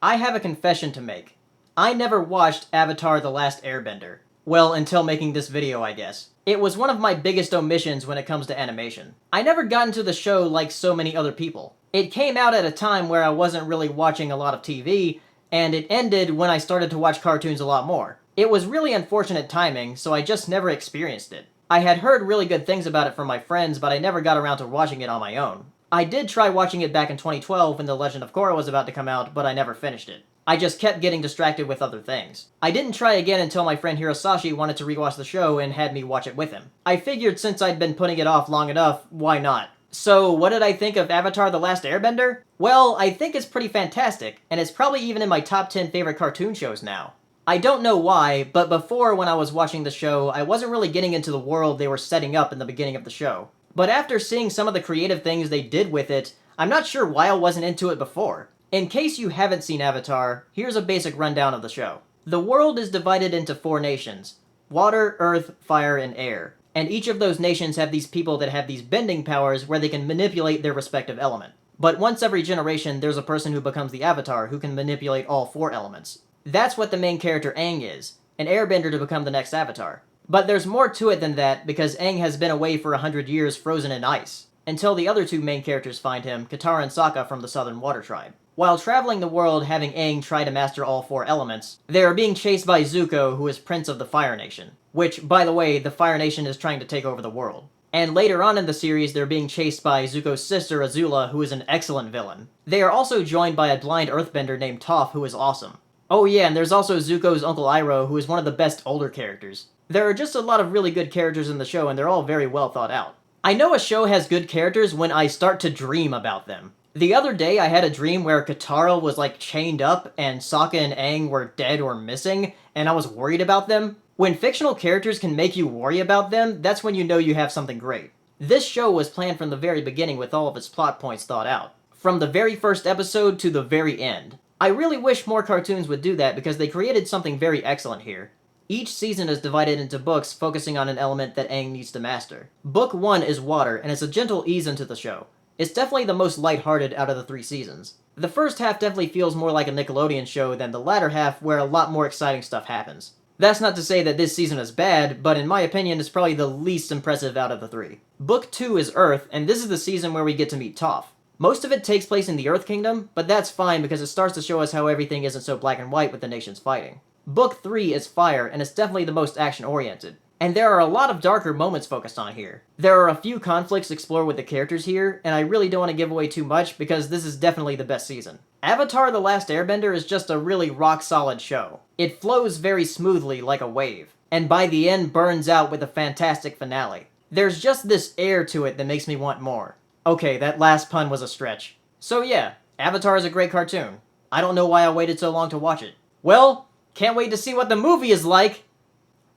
I have a confession to make. I never watched Avatar: The Last Airbender. Well, until making this video, I guess. It was one of my biggest omissions when it comes to animation. I never got into the show like so many other people. It came out at a time where I wasn't really watching a lot of TV, and it ended when I started to watch cartoons a lot more. It was really unfortunate timing, so I just never experienced it. I had heard really good things about it from my friends, but I never got around to watching it on my own. I did try watching it back in 2012 when The Legend of Korra was about to come out, but I never finished it. I just kept getting distracted with other things. I didn't try again until my friend Hirosashi wanted to rewatch the show and had me watch it with him. I figured since I'd been putting it off long enough, why not? So, what did I think of Avatar: The Last Airbender? Well, I think it's pretty fantastic, and it's probably even in my top 10 favorite cartoon shows now. I don't know why, but before when I was watching the show, I wasn't really getting into the world they were setting up in the beginning of the show. But after seeing some of the creative things they did with it, I'm not sure why I wasn't into it before. In case you haven't seen Avatar, here's a basic rundown of the show. The world is divided into 4 nations: water, earth, fire, and air. And each of those nations have these people that have these bending powers where they can manipulate their respective element. But once every generation, there's a person who becomes the Avatar who can manipulate all 4 elements. That's what the main character Aang is, an airbender to become the next Avatar. But there's more to it than that, because Aang has been away for 100 years frozen in ice, until the other 2 main characters find him, Katara and Sokka from the Southern Water Tribe. While traveling the world having Aang try to master all 4 elements, they are being chased by Zuko, who is Prince of the Fire Nation. Which, by the way, the Fire Nation is trying to take over the world. And later on in the series, they're being chased by Zuko's sister Azula, who is an excellent villain. They are also joined by a blind earthbender named Toph, who is awesome. Oh yeah, and there's also Zuko's Uncle Iroh, who is one of the best older characters. There are just a lot of really good characters in the show, and they're all very well thought out. I know a show has good characters when I start to dream about them. The other day, I had a dream where Katara was like chained up, and Sokka and Aang were dead or missing, and I was worried about them. When fictional characters can make you worry about them, that's when you know you have something great. This show was planned from the very beginning with all of its plot points thought out. From the very first episode to the very end. I really wish more cartoons would do that because they created something very excellent here. Each season is divided into books focusing on an element that Aang needs to master. Book 1 is water, and it's a gentle ease into the show. It's definitely the most lighthearted out of the 3 seasons. The first half definitely feels more like a Nickelodeon show than the latter half where a lot more exciting stuff happens. That's not to say that this season is bad, but in my opinion it's probably the least impressive out of the 3. Book 2 is Earth, and this is the season where we get to meet Toph. Most of it takes place in the Earth Kingdom, but that's fine because it starts to show us how everything isn't so black and white with the nations fighting. Book 3 is Fire, and it's definitely the most action-oriented. And there are a lot of darker moments focused on here. There are a few conflicts explored with the characters here, and I really don't want to give away too much because this is definitely the best season. Avatar: The Last Airbender is just a really rock-solid show. It flows very smoothly like a wave, and by the end burns out with a fantastic finale. There's just this air to it that makes me want more. Okay, that last pun was a stretch. So yeah, Avatar is a great cartoon. I don't know why I waited so long to watch it. Well, can't wait to see what the movie is like!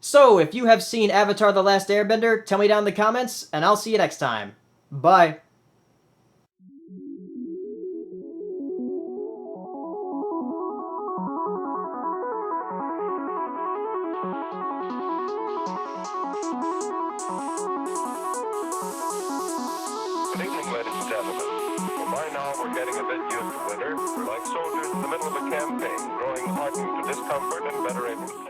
So, if you have seen Avatar: The Last Airbender, tell me down in the comments, and I'll see you next time. Bye. Good evening, ladies and gentlemen. Well, by now we're getting a bit used to winter. We're like soldiers in the middle of a campaign, growing hardened to discomfort and better able to